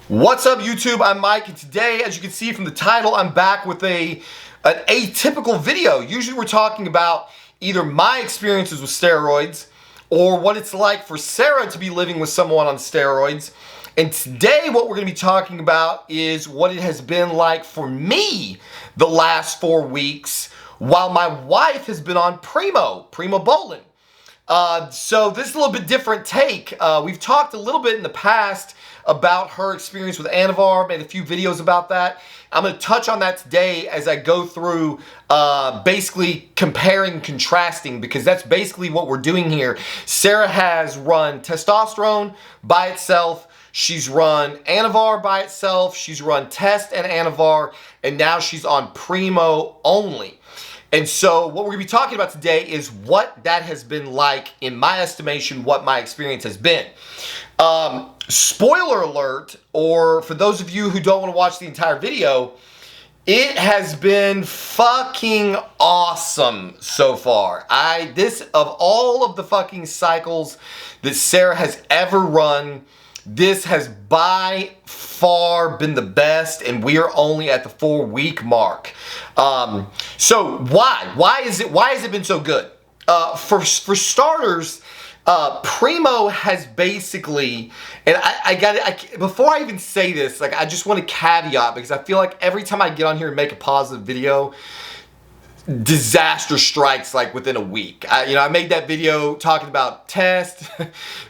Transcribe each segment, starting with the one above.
What's up, YouTube? I'm Mike, and today, as you can see from the title, I'm back with an atypical video. Usually we're talking about either my experiences with steroids or what it's like for Sarah to be living with someone on steroids. And today what we're going to be talking about is what it has been like for me the last 4 weeks while my wife has been on Primobolan. So this is a little bit different take. We've talked a little bit in the past about her experience with Anavar, made a few videos about that. I'm going to touch on that today as I go through basically comparing and contrasting, because that's basically what we're doing here. Sarah has run testosterone by itself. She's run Anavar by itself. She's run test and Anavar, and now she's on Primo only. And so what we're going to be talking about today is what that has been like, in my estimation, what my experience has been. Spoiler alert, or for those of you who don't want to watch the entire video, it has been fucking awesome so far. Of all of the fucking cycles that Sarah has ever run, this has by far been the best, and we are only at the 4-week mark. So why has it been so good? For starters, Primo has basically, and before I even say this, like, I just want to caveat, because I feel like every time I get on here and make a positive video, disaster strikes like within a week. I made that video talking about test,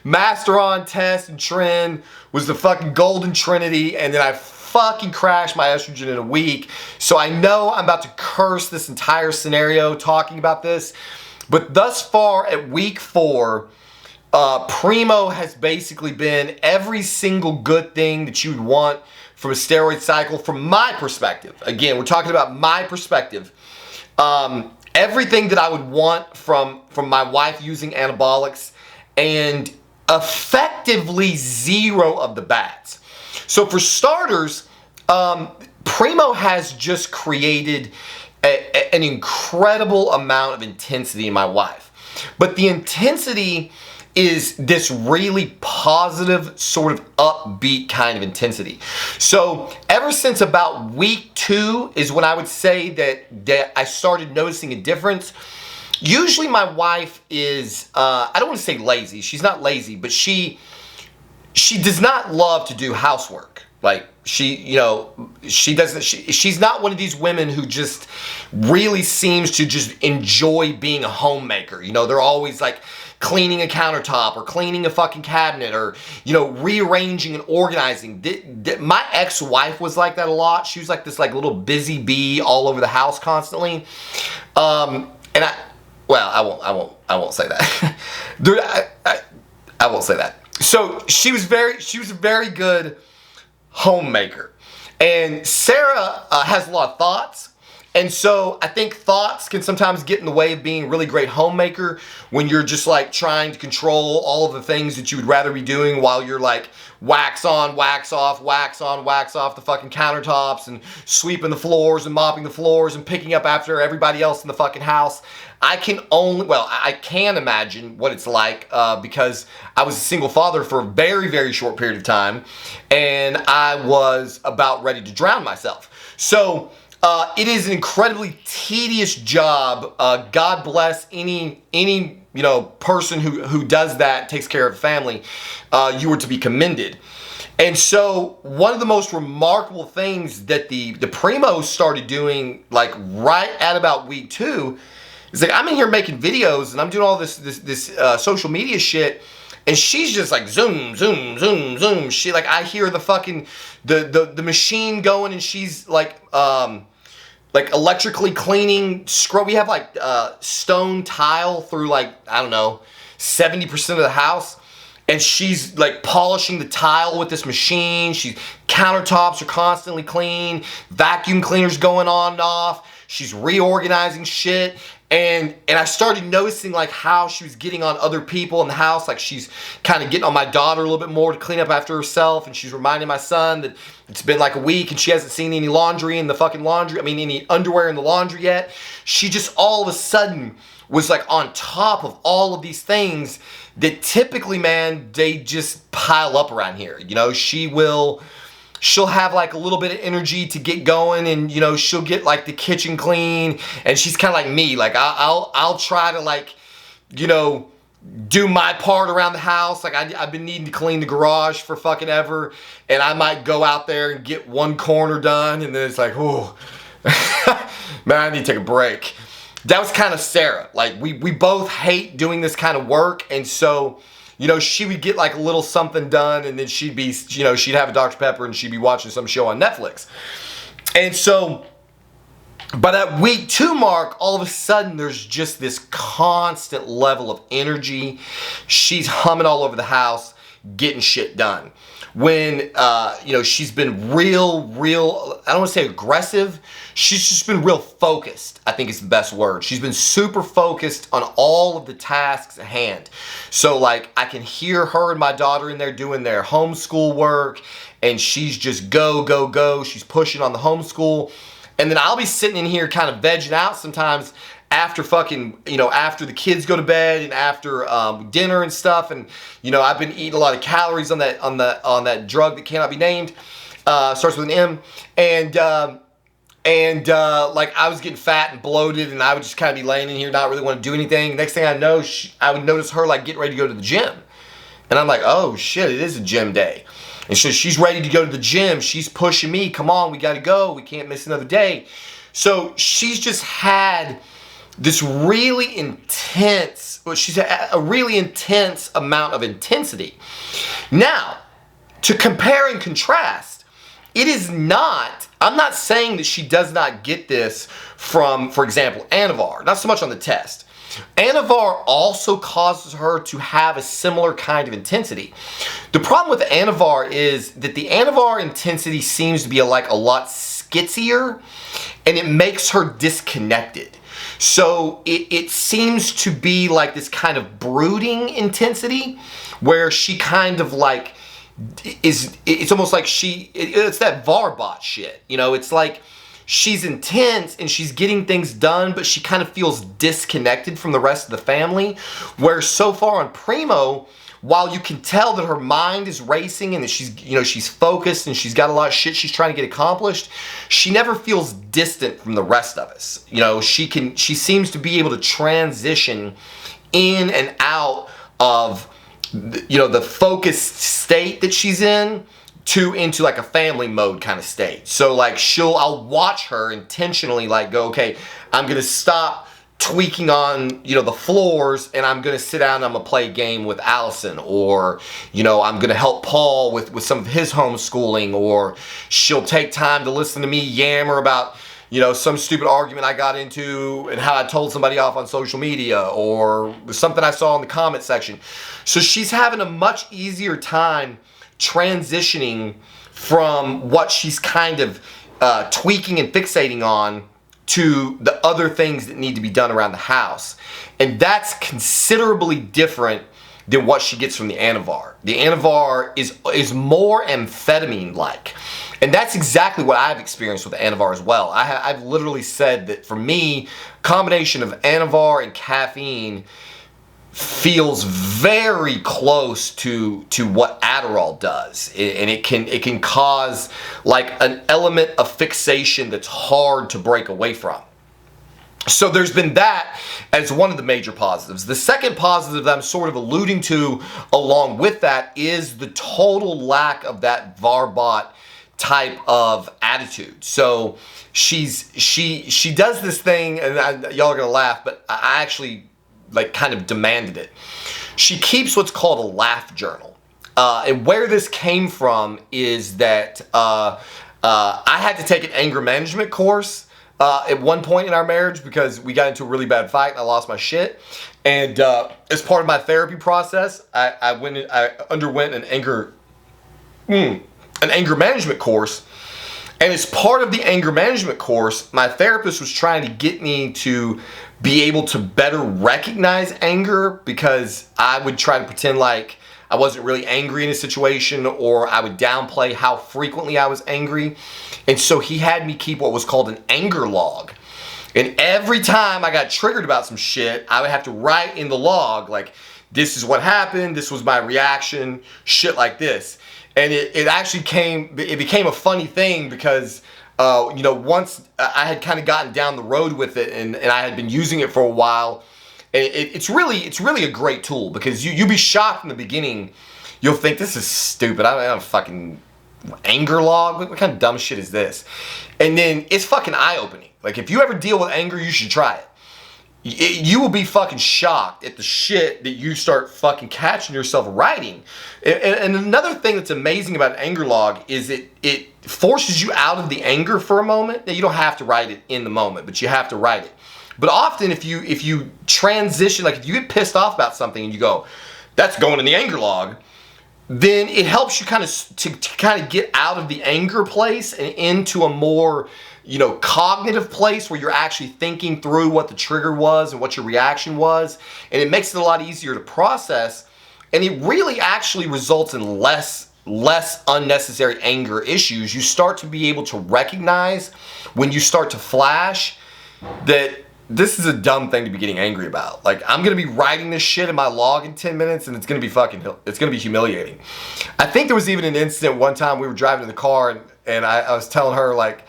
master on test, and trend was the fucking golden trinity, and then I fucking crashed my estrogen in a week. So I know I'm about to curse this entire scenario talking about this, but thus far at week 4, Primo has basically been every single good thing that you would want from a steroid cycle from my perspective. Again, we're talking about my perspective. Everything that I would want from my wife using anabolics, and effectively 0 of the bads. So for starters, Primo has just created an incredible amount of intensity in my wife. But the intensity is this really positive, sort of upbeat kind of intensity. So ever since about week 2 is when I would say that I started noticing a difference. Usually my wife is, I don't want to say lazy. She's not lazy, but she does not love to do housework. Like, she's not one of these women who just really seems to just enjoy being a homemaker. They're always like cleaning a countertop or cleaning a fucking cabinet, or, rearranging and organizing. My ex-wife was like that a lot. She was like this little busy bee all over the house constantly. And I won't say that. I won't say that. So she was a very good homemaker. And Sarah has a lot of thoughts. And so I think thoughts can sometimes get in the way of being a really great homemaker, when you're just like trying to control all of the things that you would rather be doing while you're like wax on, wax off, wax on, wax off the fucking countertops, and sweeping the floors and mopping the floors and picking up after everybody else in the fucking house. I can imagine what it's like, because I was a single father for a very, very short period of time, and I was about ready to drown myself. So it is an incredibly tedious job. God bless any person who does that, takes care of a family. You are to be commended. And so one of the most remarkable things that the Primos started doing, like right at about week 2, is like, I'm in here making videos and I'm doing all this social media shit, and she's just like zoom, zoom, zoom, zoom. She, like, I hear the fucking the machine going, and she's like electrically cleaning we have like stone tile through, like, I don't know, 70% of the house, and she's like polishing the tile with this machine. Countertops are constantly clean, vacuum cleaners going on and off. She's reorganizing shit. And I started noticing like how she was getting on other people in the house. Like, she's kind of getting on my daughter a little bit more to clean up after herself, and she's reminding my son that it's been like a week and she hasn't seen any laundry in the fucking laundry. Any underwear in the laundry yet. She just all of a sudden was like on top of all of these things that typically, man, they just pile up around here. She will she'll have like a little bit of energy to get going, and you know, she'll get like the kitchen clean, and she's kind of like me. Like I'll try to like, you know, do my part around the house. Like I've been needing to clean the garage for fucking ever, and I might go out there and get one corner done, and then it's like, oh, man, I need to take a break. That was kind of Sarah. Like we both hate doing this kind of work, and so, you know, she would get like a little something done, and then she'd be, you know, she'd have a Dr. Pepper and she'd be watching some show on Netflix. And so by that week 2 mark, all of a sudden there's just this constant level of energy. She's humming all over the house, getting shit done. When, you know, she's been real, I don't want to say aggressive. She's just been real focused, I think is the best word. She's been super focused on all of the tasks at hand. So like I can hear her and my daughter in there doing their homeschool work, and she's just go. She's pushing on the homeschool. And then I'll be sitting in here kind of vegging out sometimes after fucking, you know, after the kids go to bed and after dinner and stuff. And, you know, I've been eating a lot of calories on that drug that cannot be named. Starts with an M. And like I was getting fat and bloated, and I would just kind of be laying in here, not really want to do anything. Next thing I know, I would notice her like getting ready to go to the gym. And I'm like, oh shit, it is a gym day. And so she's ready to go to the gym. She's pushing me, come on, we gotta go. We can't miss another day. So she's just had this really intense, she's a really intense amount of intensity. Now, to compare and contrast, it is not, I'm not saying that she does not get this from, for example, Anavar, not so much on the test. Anavar also causes her to have a similar kind of intensity. The problem with the Anavar is that the Anavar intensity seems to be a lot skitzier, and it makes her disconnected. So it seems to be like this kind of brooding intensity where she kind of like it's almost like it's that Varbot shit. You know, it's like she's intense and she's getting things done, but she kind of feels disconnected from the rest of the family. Where so far on Primo, while you can tell that her mind is racing and that she's focused and she's got a lot of shit she's trying to get accomplished, she never feels distant from the rest of us. You know, she seems to be able to transition in and out of, you know, the focused state that she's into like a family mode kind of state. So like I'll watch her intentionally like go, okay, I'm gonna stop tweaking on, you know, the floors, and I'm gonna sit down and I'm gonna play a game with Allison, or, you know, I'm gonna help Paul with some of his homeschooling, or she'll take time to listen to me yammer about, you know, some stupid argument I got into and how I told somebody off on social media, or something I saw in the comment section. So she's having a much easier time transitioning from what she's kind of tweaking and fixating on to the other things that need to be done around the house. And that's considerably different than what she gets from the Anavar. The Anavar is more amphetamine-like. And that's exactly what I've experienced with the Anavar as well. I've literally said that for me, combination of Anavar and caffeine feels very close to what Adderall does, and it can cause like an element of fixation that's hard to break away from. So there's been that as one of the major positives. The second positive that I'm sort of alluding to along with that is the total lack of that Varbot type of attitude. So she does this thing, and y'all are gonna laugh, but I actually like kind of demanded it. She keeps what's called a laugh journal. And where this came from is that I had to take an anger management course at one point in our marriage because we got into a really bad fight and I lost my shit. And as part of my therapy process, I underwent an anger management course. And as part of the anger management course, my therapist was trying to get me to be able to better recognize anger, because I would try to pretend like I wasn't really angry in a situation, or I would downplay how frequently I was angry. And so he had me keep what was called an anger log. And every time I got triggered about some shit, I would have to write in the log, like, this is what happened, this was my reaction, shit like this. And it became a funny thing because, once I had kind of gotten down the road with it and I had been using it for a while, and it's really a great tool because you'll be shocked in the beginning. You'll think, this is stupid. I don't fucking anger log. What kind of dumb shit is this? And then it's fucking eye-opening. Like, if you ever deal with anger, you should try it. You will be fucking shocked at the shit that you start fucking catching yourself writing. And another thing that's amazing about an anger log is it forces you out of the anger for a moment. Now, you don't have to write it in the moment, but you have to write it. But often if you transition, like if you get pissed off about something and you go, that's going in the anger log, then it helps you kind of get out of the anger place and into a more cognitive place where you're actually thinking through what the trigger was and what your reaction was. And it makes it a lot easier to process. And it really actually results in less unnecessary anger issues. You start to be able to recognize when you start to flash that this is a dumb thing to be getting angry about. Like, I'm going to be writing this shit in my log in 10 minutes and it's going to be humiliating. I think there was even an incident one time we were driving in the car and I was telling her like,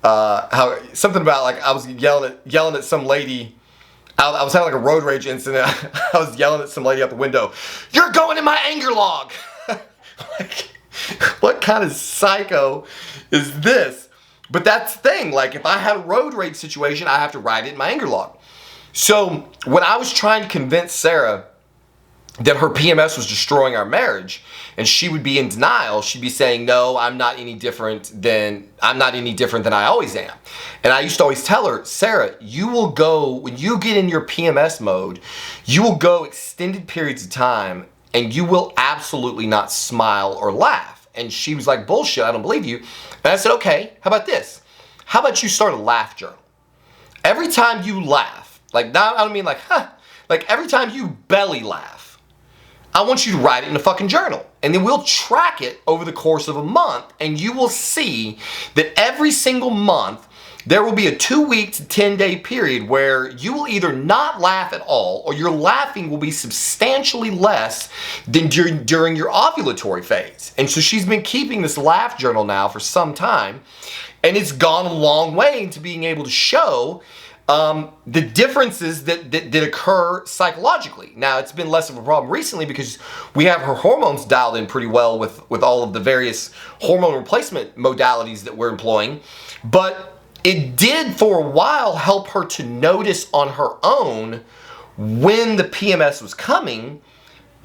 how something about like I was yelling at some lady. I was having like a road rage incident. I was yelling at some lady out the window. You're going in my anger log. Like, what kind of psycho is this? But that's the thing. Like, if I had a road rage situation, I have to write it in my anger log. So when I was trying to convince Sarah that her PMS was destroying our marriage, and she would be in denial, she'd be saying, no, I'm not any different than I always am. And I used to always tell her, Sarah, you will go, when you get in your PMS mode, you will go extended periods of time and you will absolutely not smile or laugh. And she was like, bullshit, I don't believe you. And I said, okay, how about this? How about you start a laugh journal? Every time you laugh, like, not, I don't mean like, huh, like every time you belly laugh, I want you to write it in a fucking journal. And then we'll track it over the course of a month. And you will see that every single month, there will be a 2-week to 10-day period where you will either not laugh at all or your laughing will be substantially less than during your ovulatory phase. And so she's been keeping this laugh journal now for some time. And it's gone a long way into being able to show the differences that occur psychologically. Now, it's been less of a problem recently because we have her hormones dialed in pretty well with all of the various hormone replacement modalities that we're employing. But it did for a while help her to notice on her own when the PMS was coming,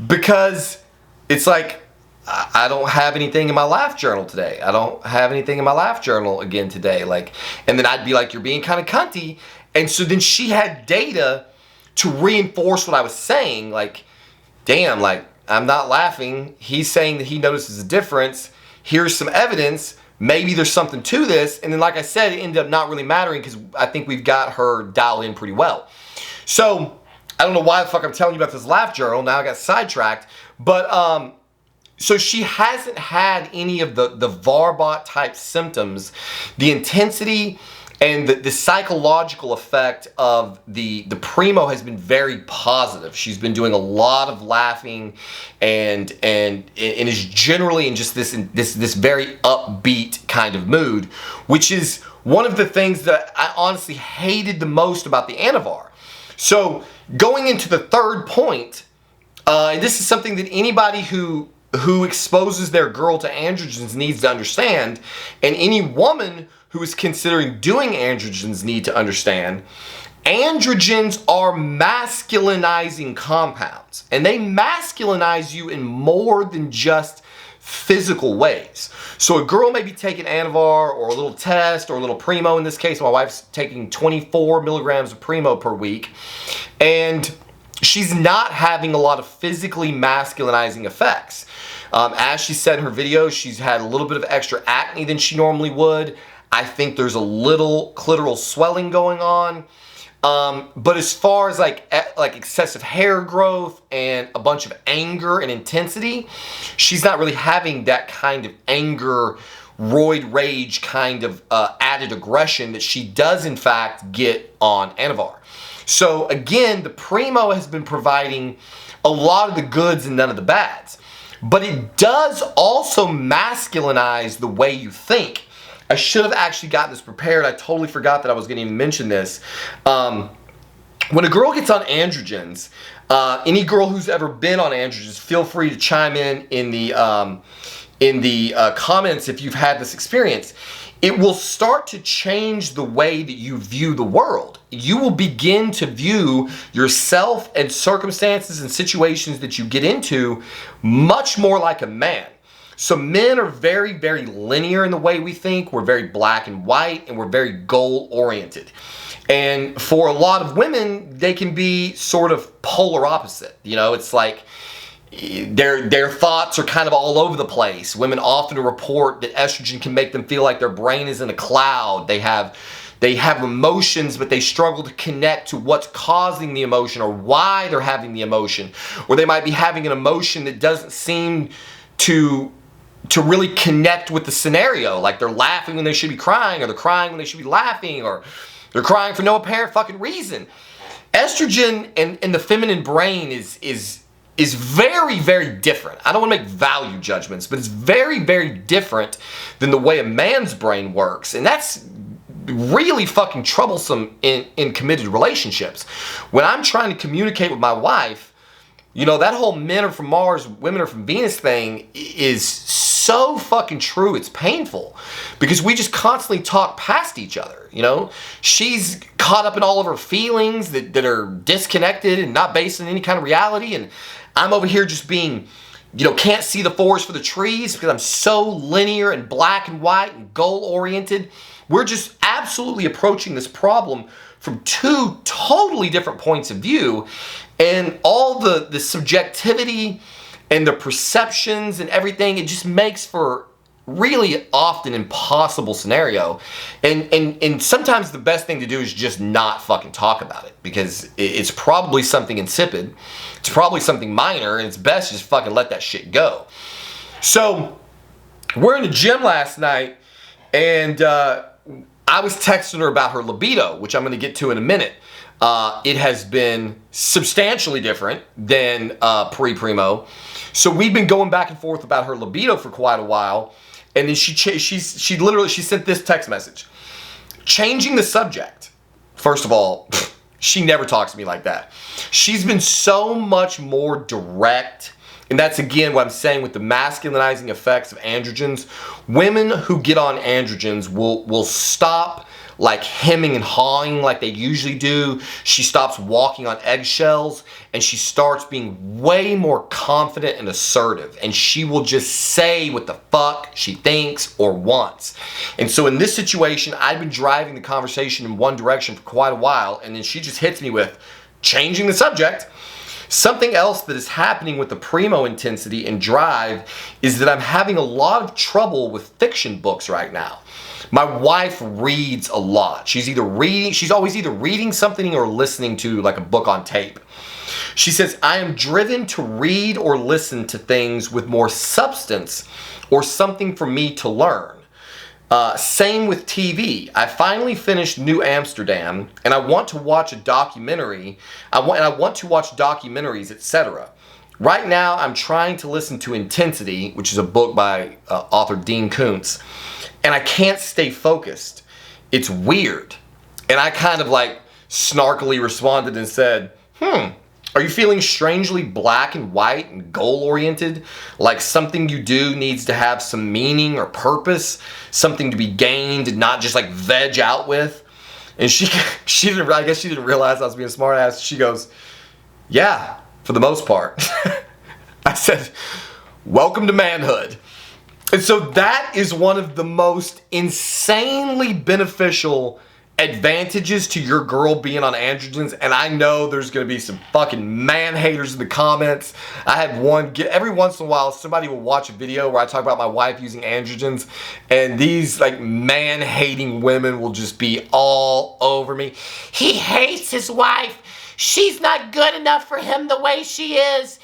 because it's like, I don't have anything in my laugh journal today. I don't have anything in my laugh journal again today. Like, and then I'd be like, you're being kind of cunty. And so then she had data to reinforce what I was saying. Like, damn, like, I'm not laughing. He's saying that he notices a difference. Here's some evidence. Maybe there's something to this. And then, like I said, it ended up not really mattering because I think we've got her dialed in pretty well. So, I don't know why the fuck I'm telling you about this laugh journal. Now I got sidetracked. But, so she hasn't had any of the Varbot type symptoms. The intensity and the psychological effect of the Primo has been very positive. She's been doing a lot of laughing and is generally in just this very upbeat kind of mood, which is one of the things that I honestly hated the most about the Anavar. So going into the third point, and this is something that anybody who exposes their girl to androgens needs to understand, and any woman who is considering doing androgens need to understand. Androgens are masculinizing compounds, and they masculinize you in more than just physical ways. So a girl may be taking Anavar or a little test or a little Primo. In this case, my wife's taking 24 milligrams of Primo per week, and she's not having a lot of physically masculinizing effects. As she said in her video, she's had a little bit of extra acne than she normally would. I think there's a little clitoral swelling going on. But as far as like excessive hair growth and a bunch of anger and intensity, she's not really having that kind of anger, roid rage kind of added aggression that she does in fact get on Anavar. So again, the Primo has been providing a lot of the goods and none of the bads. but it does also masculinize the way you think. I should have actually gotten this prepared. I totally forgot that I was going to even mention this. When a girl gets on androgens, any girl who's ever been on androgens, feel free to chime in the comments if you've had this experience. It will start to change the way that you view the world. You will begin to view yourself and circumstances and situations that you get into much more like a man. So men are very, very linear in the way we think. We're very black and white, and we're very goal-oriented. And for a lot of women, they can be sort of polar opposite. You know, it's like their thoughts are kind of all over the place. Women often report that estrogen can make them feel like their brain is in a cloud. They have emotions, but they struggle to connect to what's causing the emotion or why they're having the emotion. Or they might be having an emotion that doesn't seem to really connect with the scenario. Like they're laughing when they should be crying, or they're crying when they should be laughing, or they're crying for no apparent fucking reason. Estrogen and the feminine brain is very, very different. I don't want to make value judgments, but it's very, very different than the way a man's brain works. And that's really fucking troublesome in committed relationships. When I'm trying to communicate with my wife, you know, that whole men are from Mars, women are from Venus thing is so fucking true. It's painful because we just constantly talk past each other. You know, she's caught up in all of her feelings that are disconnected and not based on any kind of reality. And I'm over here just being, you know, can't see the forest for the trees because I'm so linear and black and white and goal oriented. We're just absolutely approaching this problem from two totally different points of view, and all the subjectivity and the perceptions and everything, it just makes for really often impossible scenario. And sometimes the best thing to do is just not fucking talk about it, because it's probably something insipid. It's probably something minor, and it's best to just fucking let that shit go. So we're in the gym last night, and I was texting her about her libido, which I'm going to get to in a minute. It has been substantially different than pre-Primo. So we've been going back and forth about her libido for quite a while. And then she sent this text message. Changing the subject. First of all, she never talks to me like that. She's been so much more direct. And that's again what I'm saying with the masculinizing effects of androgens. Women who get on androgens will stop like hemming and hawing like they usually do. She stops walking on eggshells, and she starts being way more confident and assertive. And she will just say what the fuck she thinks or wants. And so in this situation, I've been driving the conversation in one direction for quite a while, and then she just hits me with changing the subject. Something else that is happening with the Primo intensity and drive is that I'm having a lot of trouble with fiction books right now. My wife reads a lot. She's always either reading something or listening to like a book on tape. She says, I am driven to read or listen to things with more substance or something for me to learn. Same with TV. I finally finished New Amsterdam, and I want to watch a documentary. I want to watch documentaries, etc. Right now, I'm trying to listen to Intensity, which is a book by author Dean Koontz, and I can't stay focused. It's weird. And I kind of like snarkily responded and said, are you feeling strangely black and white and goal-oriented? Like something you do needs to have some meaning or purpose, something to be gained and not just like veg out with? And I guess she didn't realize I was being a smart ass. She goes, yeah, for the most part. I said, welcome to manhood. And so that is one of the most insanely beneficial advantages to your girl being on androgens. And I know there's going to be some fucking man haters in the comments. I had one, every once in a while somebody will watch a video where I talk about my wife using androgens, and these like man hating women will just be all over me. He hates his wife. She's not good enough for him the way she is.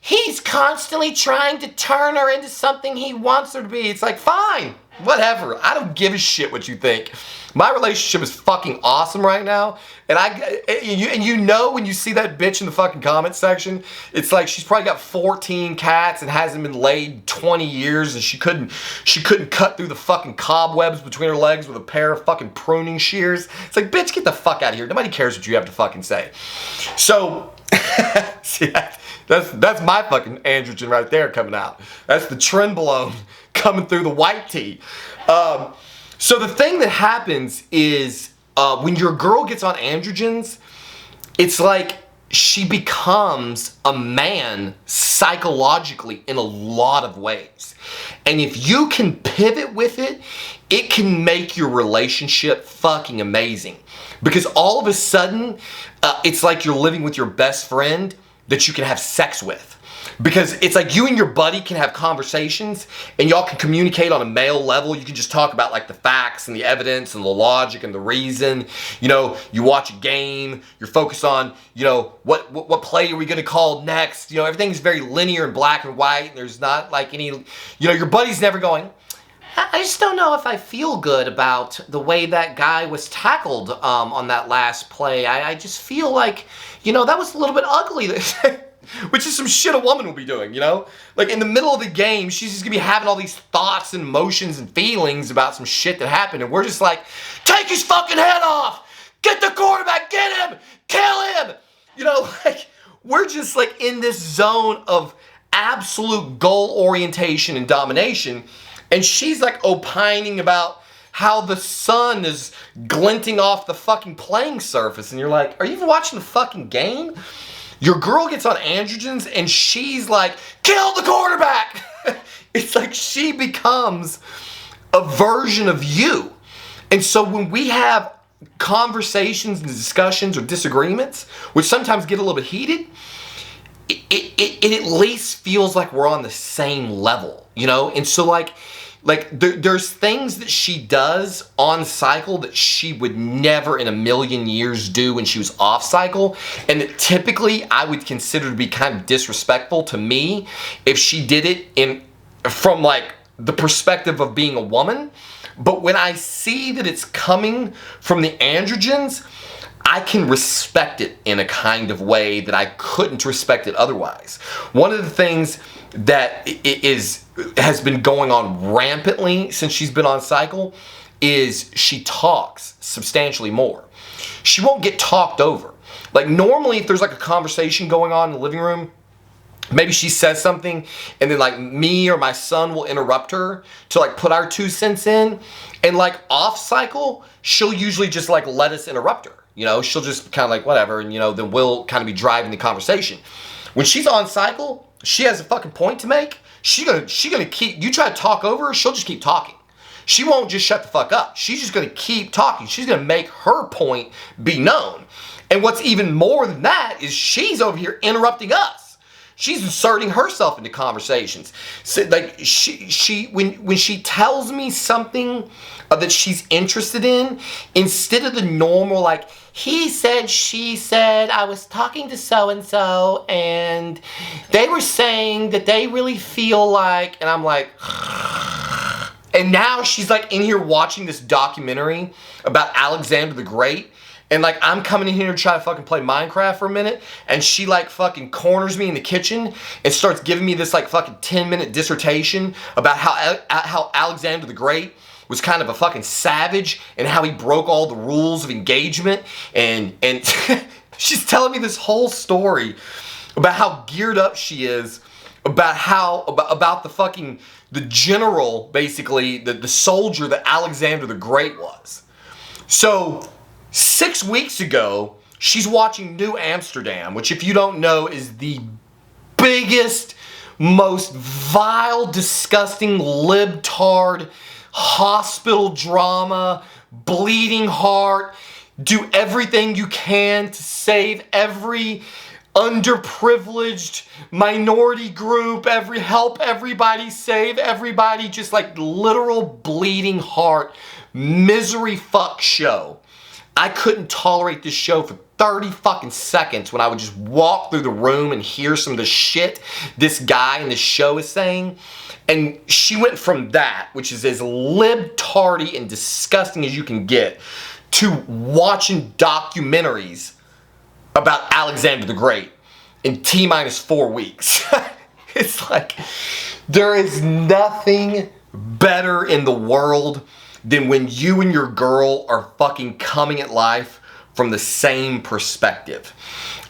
he's constantly trying to turn her into something he wants her to be. It's like, fine, whatever. I don't give a shit what you think. My relationship is fucking awesome right now. And you know when you see that bitch in the fucking comment section, it's like she's probably got 14 cats and hasn't been laid 20 years and she couldn't cut through the fucking cobwebs between her legs with a pair of fucking pruning shears. It's like, bitch, get the fuck out of here. Nobody cares what you have to fucking say. So, see, that's my fucking androgen right there coming out. That's the Trenbolone coming through the white tee. So the thing that happens is when your girl gets on androgens, it's like she becomes a man psychologically in a lot of ways. And if you can pivot with it, it can make your relationship fucking amazing. Because all of a sudden, it's like you're living with your best friend that you can have sex with. Because it's like you and your buddy can have conversations and y'all can communicate on a male level. You can just talk about like the facts and the evidence and the logic and the reason. You know, you watch a game, you're focused on, you know, what play are we going to call next? You know, everything's very linear and black and white. And there's not like any, you know, your buddy's never going, I just don't know if I feel good about the way that guy was tackled on that last play. I just feel like, you know, that was a little bit ugly. Which is some shit a woman will be doing, you know? Like in the middle of the game, she's just gonna be having all these thoughts and emotions and feelings about some shit that happened. And we're just like, take his fucking head off! Get the quarterback, get him! Kill him! You know, like, we're just like in this zone of absolute goal orientation and domination. And she's like opining about how the sun is glinting off the fucking playing surface. And you're like, are you even watching the fucking game? Your girl gets on androgens and she's like, kill the quarterback! It's like she becomes a version of you. And so when we have conversations and discussions or disagreements, which sometimes get a little bit heated, it at least feels like we're on the same level, you know? And so there's things that she does on cycle that she would never in a million years do when she was off cycle, and that typically I would consider to be kind of disrespectful to me if she did it from like the perspective of being a woman. But when I see that it's coming from the androgens, I can respect it in a kind of way that I couldn't respect it otherwise. One of the things that has been going on rampantly since she's been on cycle is she talks substantially more. She won't get talked over. Like normally if there's like a conversation going on in the living room, maybe she says something and then like me or my son will interrupt her to like put our 2 cents in, and like off cycle, she'll usually just like let us interrupt her. You know, she'll just kind of like whatever, and you know, then we'll kind of be driving the conversation. When she's on cycle, she has a fucking point to make. She gonna keep, you try to talk over her, she'll just keep talking. She won't just shut the fuck up. She's just gonna keep talking. She's gonna make her point be known. And what's even more than that is she's over here interrupting us. She's inserting herself into conversations. So like when she tells me something that she's interested in, instead of the normal like, he said, she said, I was talking to so-and-so and they were saying that they really feel like, and I'm like, and now she's like in here watching this documentary about Alexander the Great. And like I'm coming in here to try to fucking play Minecraft for a minute, and she like fucking corners me in the kitchen and starts giving me this like fucking 10-minute dissertation about how Alexander the Great was kind of a fucking savage and how he broke all the rules of engagement, and she's telling me this whole story about how geared up she is about the general, basically the soldier that Alexander the Great was. So 6 weeks ago, she's watching New Amsterdam, which if you don't know is the biggest, most vile, disgusting, libtard, hospital drama, bleeding heart, do everything you can to save every underprivileged minority group, help everybody, save everybody, just like literal bleeding heart, misery fuck show. I couldn't tolerate this show for 30 fucking seconds when I would just walk through the room and hear some of the shit this guy in the show is saying. And she went from that, which is as libtardy and disgusting as you can get, to watching documentaries about Alexander the Great in T-minus 4 weeks. It's like, there is nothing better in the world than when you and your girl are fucking coming at life from the same perspective.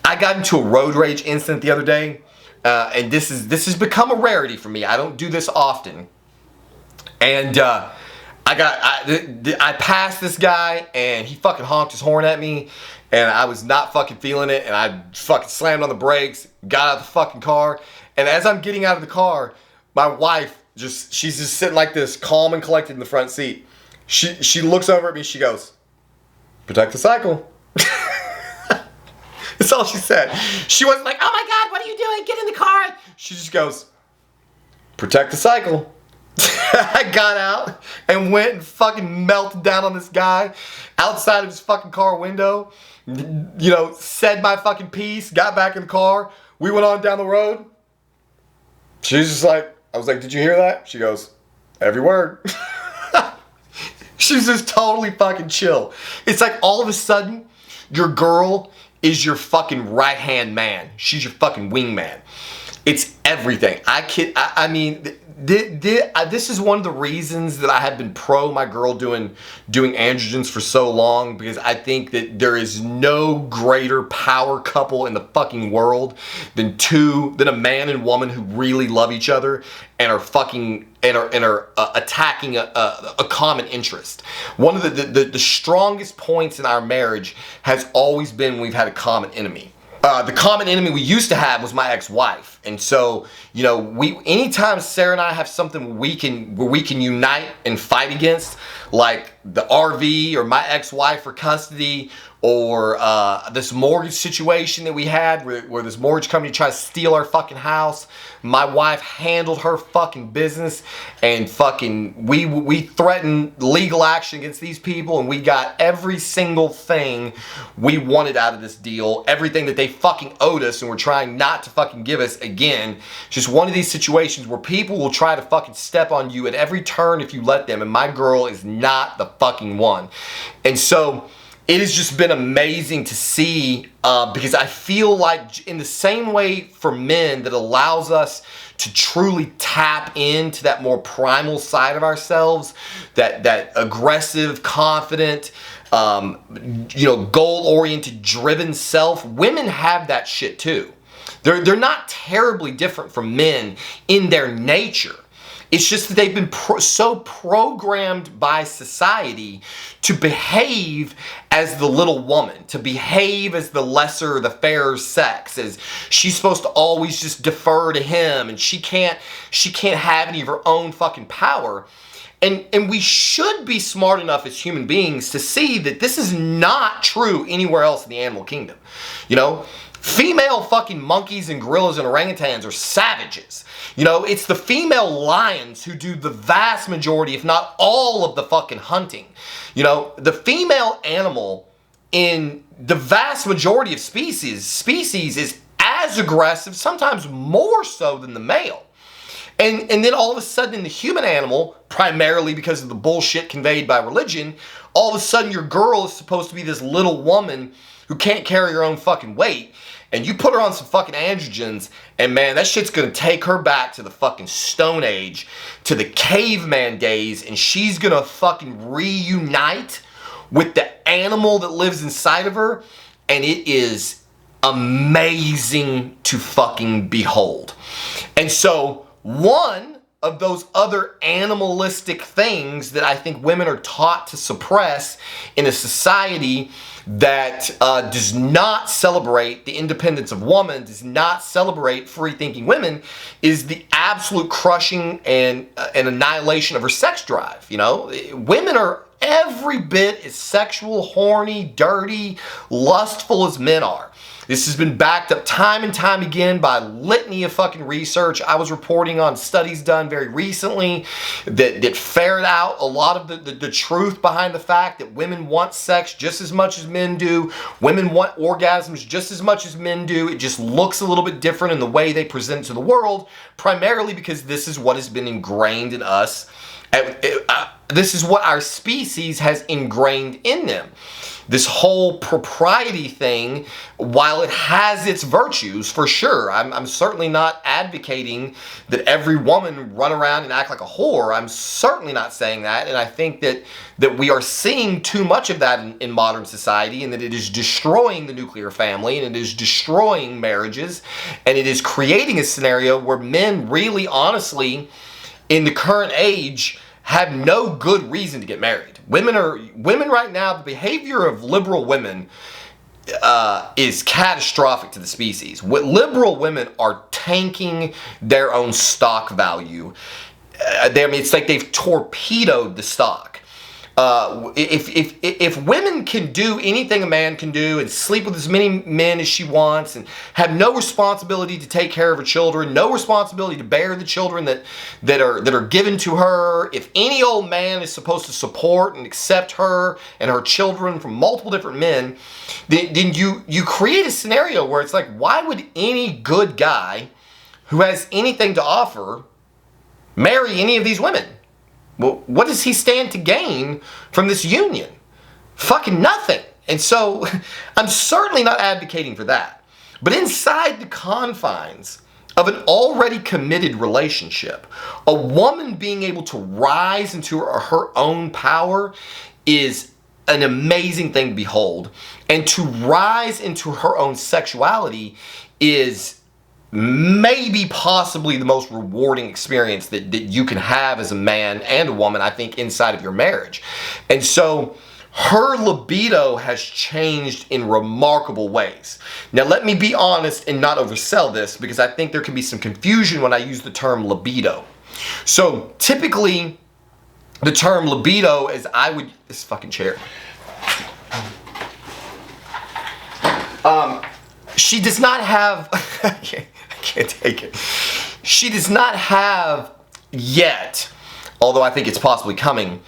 I got into a road rage incident the other day, and this has become a rarity for me. I don't do this often. And I passed this guy, and he fucking honked his horn at me, and I was not fucking feeling it, and I fucking slammed on the brakes, got out of the fucking car, and as I'm getting out of the car, my wife she's just sitting like this, calm and collected in the front seat. She looks over at me, she goes, "Protect the cycle." That's all she said. She wasn't like, "Oh my God, what are you doing? Get in the car." She just goes, "Protect the cycle." I got out and went and fucking melted down on this guy outside of his fucking car window. You know, said my fucking piece, got back in the car. We went on down the road. She's just like, I was like, "Did you hear that?" She goes, "Every word." She's just totally fucking chill. It's like all of a sudden, your girl is your fucking right-hand man. She's your fucking wingman. It's everything. I mean, this is one of the reasons that I have been pro my girl doing androgens for so long, because I think that there is no greater power couple in the fucking world than a man and woman who really love each other and are fucking and are attacking a common interest. One of the strongest points in our marriage has always been we've had a common enemy. The common enemy we used to have was my ex-wife, and so, you know, anytime Sarah and I have something where we can unite and fight against, like the RV or my ex-wife for custody, or this mortgage situation that we had where this mortgage company tried to steal our fucking house. My wife handled her fucking business, and fucking we threatened legal action against these people, and we got every single thing we wanted out of this deal, everything that they fucking owed us and were trying not to fucking give us. Again, just one of these situations where people will try to fucking step on you at every turn if you let them, and my girl is not the fucking one. And so it has just been amazing to see, because I feel like in the same way for men that allows us to truly tap into that more primal side of ourselves, that aggressive, confident, you know, goal-oriented, driven self, women have that shit too. They're not terribly different from men in their nature. It's just that they've been so programmed by society to behave as the little woman, to behave as the lesser, the fairer sex, as she's supposed to always just defer to him, and she can't have any of her own fucking power. And we should be smart enough as human beings to see that this is not true anywhere else in the animal kingdom. You know, female fucking monkeys and gorillas and orangutans are savages. You know, it's the female lions who do the vast majority, if not all, of the fucking hunting. You know, the female animal in the vast majority of species is as aggressive, sometimes more so than the male. And then all of a sudden in the human animal, primarily because of the bullshit conveyed by religion, all of a sudden your girl is supposed to be this little woman who can't carry her own fucking weight. And you put her on some fucking androgens, and man, that shit's gonna take her back to the fucking Stone Age, to the caveman days, and she's gonna fucking reunite with the animal that lives inside of her, and it is amazing to fucking behold. And so, one of those other animalistic things that I think women are taught to suppress in a society that does not celebrate the independence of woman, does not celebrate free-thinking women, is the absolute crushing and annihilation of her sex drive. You know, women are every bit as sexual, horny, dirty, lustful as men are. This has been backed up time and time again by litany of fucking research. I was reporting on studies done very recently that ferret out a lot of the truth behind the fact that women want sex just as much as men do. Women want orgasms just as much as men do. It just looks a little bit different in the way they present it to the world, primarily because this is what has been ingrained in us. This is what our species has ingrained in them. This whole propriety thing, while it has its virtues for sure, I'm certainly not advocating that every woman run around and act like a whore. I'm certainly not saying that, and I think that we are seeing too much of that in modern society, and that it is destroying the nuclear family, and it is destroying marriages, and it is creating a scenario where men really, honestly, in the current age, have no good reason to get married. Women right now, the behavior of liberal women is catastrophic to the species. Liberal women are tanking their own stock value. It's like they've torpedoed the stock. If women can do anything a man can do and sleep with as many men as she wants and have no responsibility to take care of her children, no responsibility to bear the children that are given to her, if any old man is supposed to support and accept her and her children from multiple different men, then you create a scenario where it's like, why would any good guy who has anything to offer marry any of these women? Well, what does he stand to gain from this union? Fucking nothing. And so I'm certainly not advocating for that. But inside the confines of an already committed relationship, a woman being able to rise into her own power is an amazing thing to behold. And to rise into her own sexuality is maybe possibly the most rewarding experience that you can have as a man and a woman, I think, inside of your marriage. And so her libido has changed in remarkable ways. Now, let me be honest and not oversell this, because I think there can be some confusion when I use the term libido. So typically, the term libido is this fucking chair. She does not have, I can't take it. She does not have yet, although I think it's possibly coming,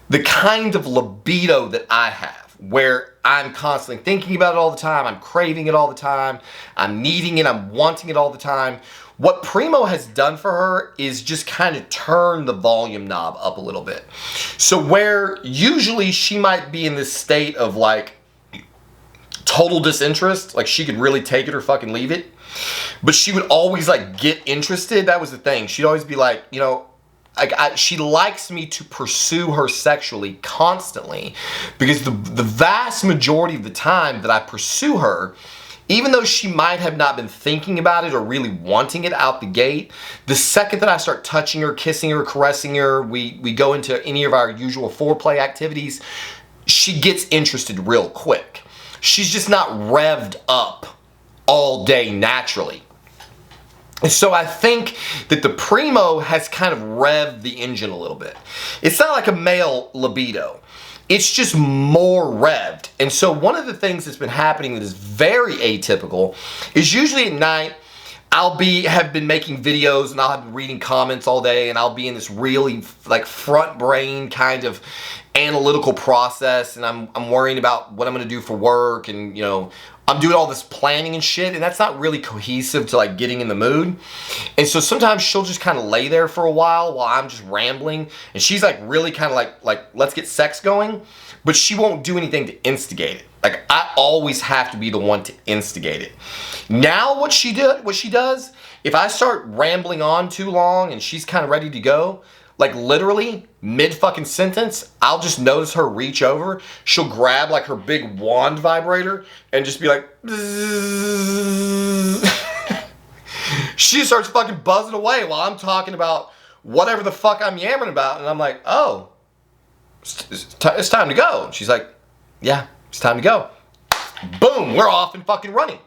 the kind of libido that I have, where I'm constantly thinking about it all the time, I'm craving it all the time, I'm needing it, I'm wanting it all the time. What Primo has done for her is just kind of turn the volume knob up a little bit. So where usually she might be in this state of like total disinterest, like she could really take it or fucking leave it, but she would always like get interested. That was the thing. She'd always be like, you know, she likes me to pursue her sexually constantly, because the vast majority of the time that I pursue her, even though she might have not been thinking about it or really wanting it out the gate, the second that I start touching her, kissing her, caressing her, we go into any of our usual foreplay activities, she gets interested real quick. She's just not revved up all day naturally. And so I think that the Primo has kind of revved the engine a little bit. It's not like a male libido. It's just more revved. And so one of the things that's been happening that is very atypical is usually at night, have been making videos and I'll have been reading comments all day, and I'll be in this really like front brain kind of analytical process, and I'm worrying about what I'm gonna do for work, and you know, I'm doing all this planning and shit, and that's not really cohesive to like getting in the mood. And so sometimes she'll just kind of lay there for a while I'm just rambling, and she's like really kind of like let's get sex going, but she won't do anything to instigate it. Like I always have to be the one to instigate it. Now what she does, if I start rambling on too long and she's kind of ready to go, like literally mid fucking sentence, I'll just notice her reach over. She'll grab like her big wand vibrator and just be like, she just starts fucking buzzing away while I'm talking about whatever the fuck I'm yammering about. And I'm like, oh, it's time to go. And she's like, yeah, it's time to go. Boom, we're off and fucking running.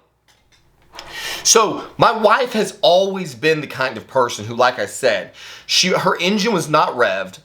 So my wife has always been the kind of person who, like I said, her engine was not revved.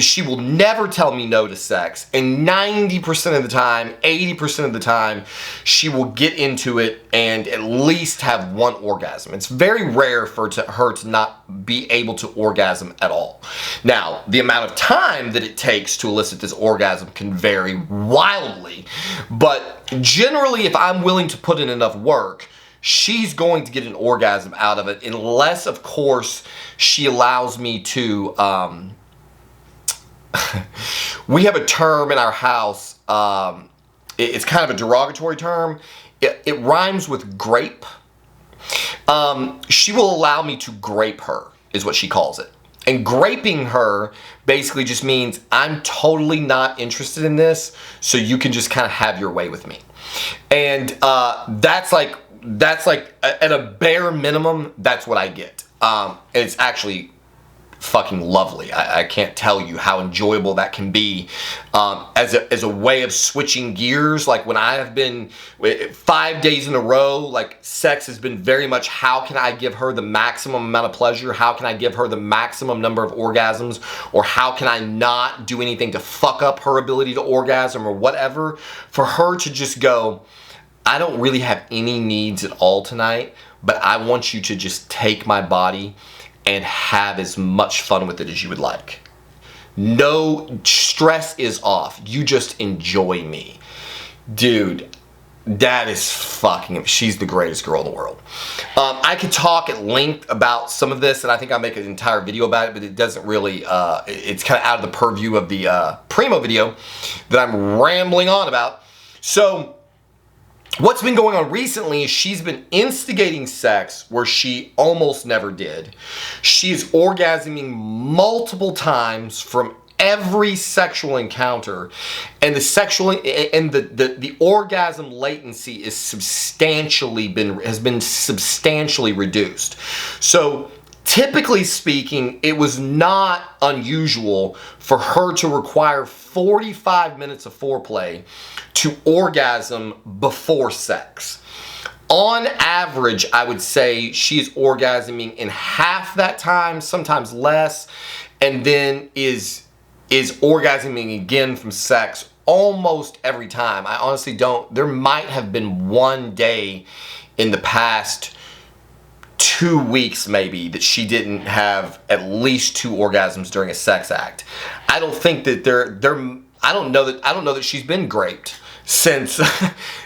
she will never tell me no to sex. And 90% of the time, 80% of the time, she will get into it and at least have one orgasm. It's very rare for her to not be able to orgasm at all. Now, the amount of time that it takes to elicit this orgasm can vary wildly, but generally, if I'm willing to put in enough work, she's going to get an orgasm out of it, unless, of course, she allows me to, we have a term in our house, it's kind of a derogatory term. It rhymes with grape. She will allow me to grape her, is what she calls it. And graping her basically just means I'm totally not interested in this, so you can just kind of have your way with me. And that's like at a bare minimum, that's what I get. And it's actually fucking lovely. I can't tell you how enjoyable that can be as a way of switching gears. Like when I have been 5 days in a row, like sex has been very much how can I give her the maximum amount of pleasure? How can I give her the maximum number of orgasms? Or how can I not do anything to fuck up her ability to orgasm or whatever? For her to just go, I don't really have any needs at all tonight, but I want you to just take my body and have as much fun with it as you would like. No stress is off. You just enjoy me. Dude, that is fucking, she's the greatest girl in the world. I could talk at length about some of this, and I think I'll make an entire video about it, but it doesn't really, it's kind of out of the purview of the Primo video that I'm rambling on about. So, what's been going on recently is she's been instigating sex where she almost never did. She's orgasming multiple times from every sexual encounter, and the orgasm latency is has been substantially reduced. So typically speaking, it was not unusual for her to require 45 minutes of foreplay to orgasm before sex. On average, I would say she is orgasming in half that time, sometimes less, and then is orgasming again from sex almost every time. I honestly don't, there might have been one day in the past 2 weeks maybe that she didn't have at least 2 orgasms during a sex act. I don't think that I don't know that she's been graped since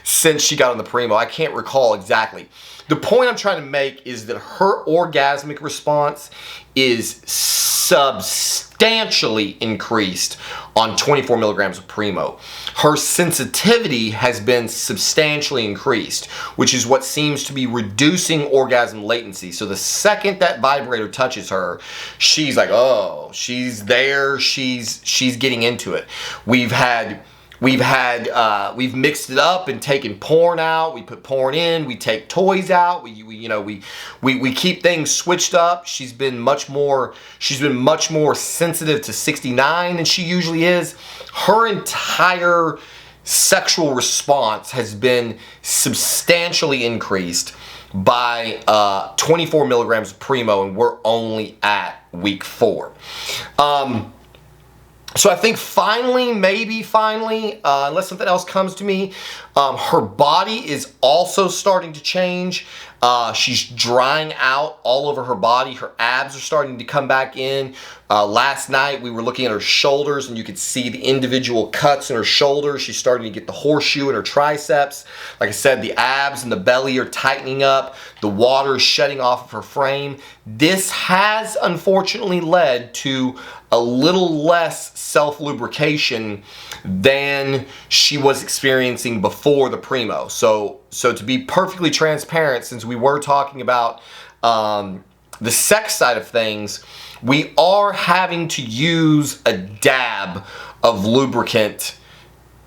she got on the Primo. I can't recall exactly. The point I'm trying to make is that her orgasmic response is substantially increased on 24 milligrams of Primo. Her sensitivity has been substantially increased, which is what seems to be reducing orgasm latency. So the second that vibrator touches her, she's like, oh, she's there, she's getting into it. We've mixed it up and taken porn out. We put porn in. We take toys out. We keep things switched up. She's been much more sensitive to 69 than she usually is. Her entire sexual response has been substantially increased by 24 milligrams of Primo, and we're only at week 4. So I think finally, unless something else comes to me, her body is also starting to change. She's drying out all over her body. Her abs are starting to come back in. Last night we were looking at her shoulders and you could see the individual cuts in her shoulders. She's starting to get the horseshoe in her triceps. Like I said, the abs and the belly are tightening up. The water is shedding off of her frame. This has unfortunately led to a little less self-lubrication than she was experiencing before the Primo. So to be perfectly transparent, since we were talking about the sex side of things, we are having to use a dab of lubricant,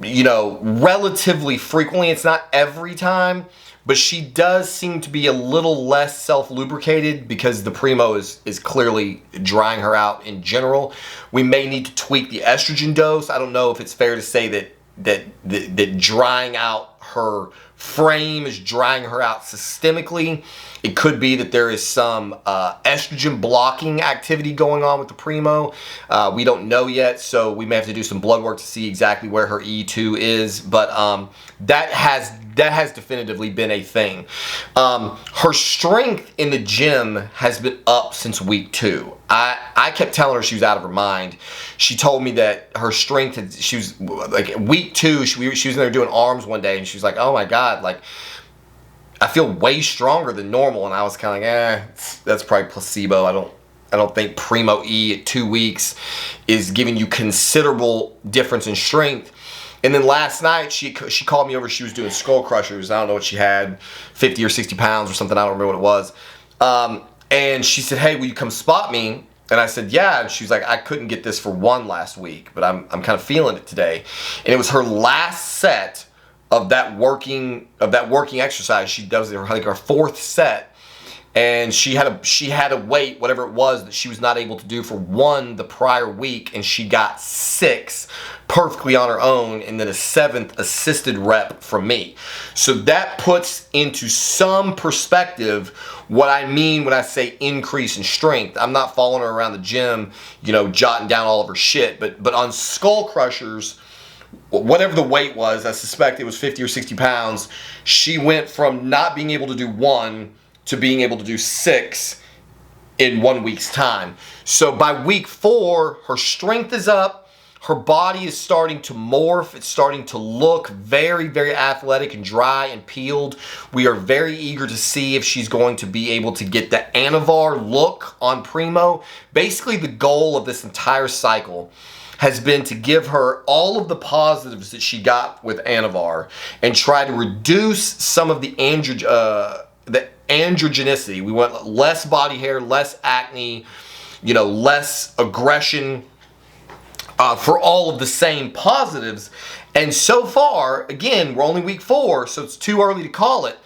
relatively frequently. It's not every time, but she does seem to be a little less self-lubricated because the Primo is clearly drying her out in general. We may need to tweak the estrogen dose. I don't know if it's fair to say that drying out her frame is drying her out systemically. It could be that there is some estrogen blocking activity going on with the Primo. We don't know yet, so we may have to do some blood work to see exactly where her E2 is, but that has definitively been a thing. Her strength in the gym has been up since week 2. I kept telling her she was out of her mind. She told me that her strength she was like week 2, she was in there doing arms one day, and she was like, oh my God, like I feel way stronger than normal. And I was kind of like, that's probably placebo. I don't think Primo E at 2 weeks is giving you considerable difference in strength. And then last night, she called me over. She was doing skull crushers. I don't know what she had, 50 or 60 pounds or something. I don't remember what it was. And she said, hey, will you come spot me? And I said, yeah. And she was like, I couldn't get this for 1 last week, but I'm kind of feeling it today. And it was her last set of that working exercise. She does her 4th set. And she had a weight, whatever it was, that she was not able to do for 1 the prior week, and she got 6 perfectly on her own, and then a 7th assisted rep from me. So that puts into some perspective what I mean when I say increase in strength. I'm not following her around the gym, jotting down all of her shit, but on skull crushers, whatever the weight was, I suspect it was 50 or 60 pounds, she went from not being able to do 1 to being able to do 6 in 1 week's time. So by week 4, her strength is up, her body is starting to morph, it's starting to look very, very athletic and dry and peeled. We are very eager to see if she's going to be able to get the Anavar look on Primo. Basically, the goal of this entire cycle has been to give her all of the positives that she got with Anavar and try to reduce some of the androgenicity. We want less body hair, less acne, less aggression, for all of the same positives. And so far, again, we're only week 4, so it's too early to call it.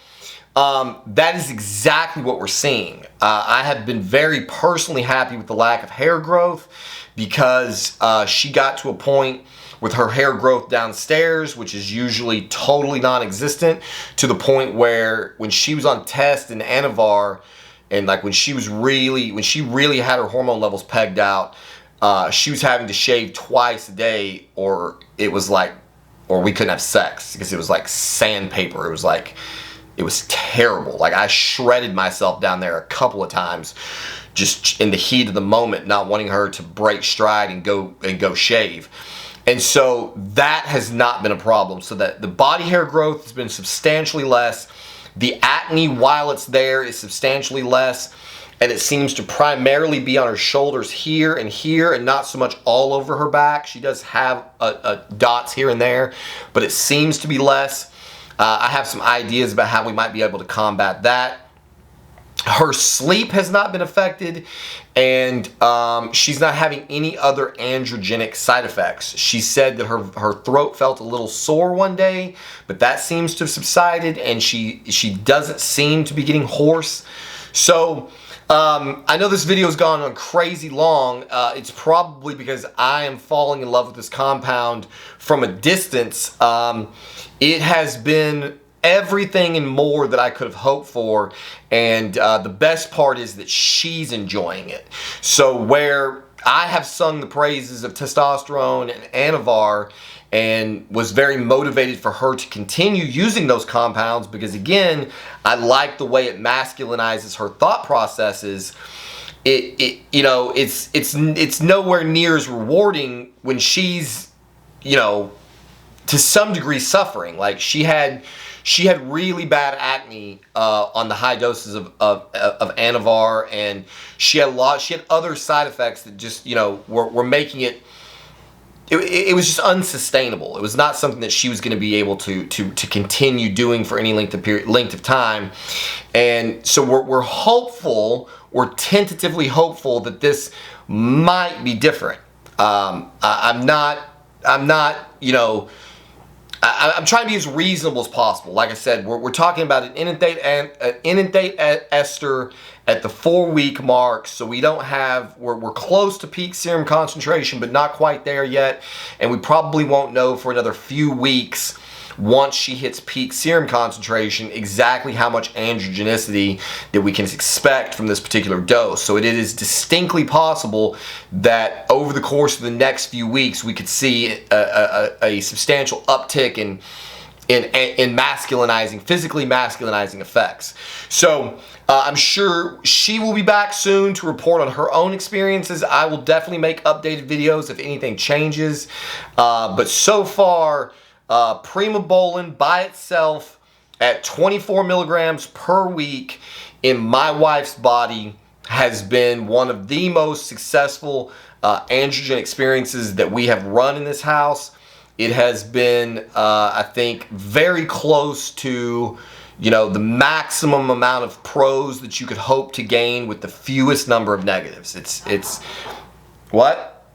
That is exactly what we're seeing. I have been very personally happy with the lack of hair growth, because she got to a point with her hair growth downstairs, which is usually totally non-existent, to the point where when she was on test in Anavar, and like when she really had her hormone levels pegged out, she was having to shave twice a day, or we couldn't have sex because it was like sandpaper. It was terrible. Like, I shredded myself down there a couple of times, just in the heat of the moment, not wanting her to break stride and go shave. And so that has not been a problem. So that the body hair growth has been substantially less. The acne, while it's there, is substantially less. And it seems to primarily be on her shoulders here, and not so much all over her back. She does have dots here and there, but it seems to be less. I have some ideas about how we might be able to combat that. Her sleep has not been affected, and she's not having any other androgenic side effects. She said that her throat felt a little sore one day, but that seems to have subsided, and she doesn't seem to be getting hoarse. So I know this video has gone on crazy long. It's probably because I am falling in love with this compound from a distance. It has been everything and more that I could have hoped for, and the best part is that she's enjoying it. So where I have sung the praises of testosterone and Anavar and was very motivated for her to continue using those compounds, because again, I like the way it masculinizes her thought processes. It's nowhere near as rewarding when she's, to some degree suffering. Like, she had really bad acne on the high doses of Anavar, and she had other side effects that just were making it was just unsustainable. It was not something that she was going to be able to continue doing for any length of time. And so we're hopeful, we're tentatively hopeful that this might be different. I'm trying to be as reasonable as possible. Like I said, we're talking about an inundate ester at the 4-week mark, so we're close to peak serum concentration, but not quite there yet, and we probably won't know for another few weeks once she hits peak serum concentration, exactly how much androgenicity that we can expect from this particular dose. So it is distinctly possible that over the course of the next few weeks, we could see a substantial uptick in masculinizing, physically masculinizing effects. So I'm sure she will be back soon to report on her own experiences. I will definitely make updated videos if anything changes. But so far, Primobolan by itself at 24 milligrams per week in my wife's body has been one of the most successful androgen experiences that we have run in this house. It has been, I think, very close to, the maximum amount of pros that you could hope to gain with the fewest number of negatives. It's what?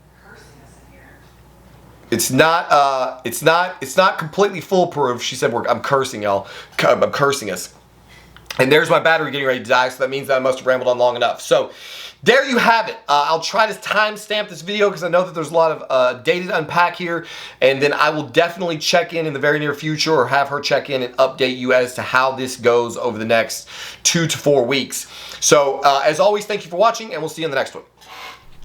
It's not completely foolproof. She said, I'm cursing y'all. I'm cursing us. And there's my battery getting ready to die, so that means that I must have rambled on long enough. So there you have it. I'll try to timestamp this video because I know that there's a lot of data to unpack here. And then I will definitely check in the very near future, or have her check in and update you as to how this goes over the next 2 to 4 weeks. So as always, thank you for watching, and we'll see you in the next one.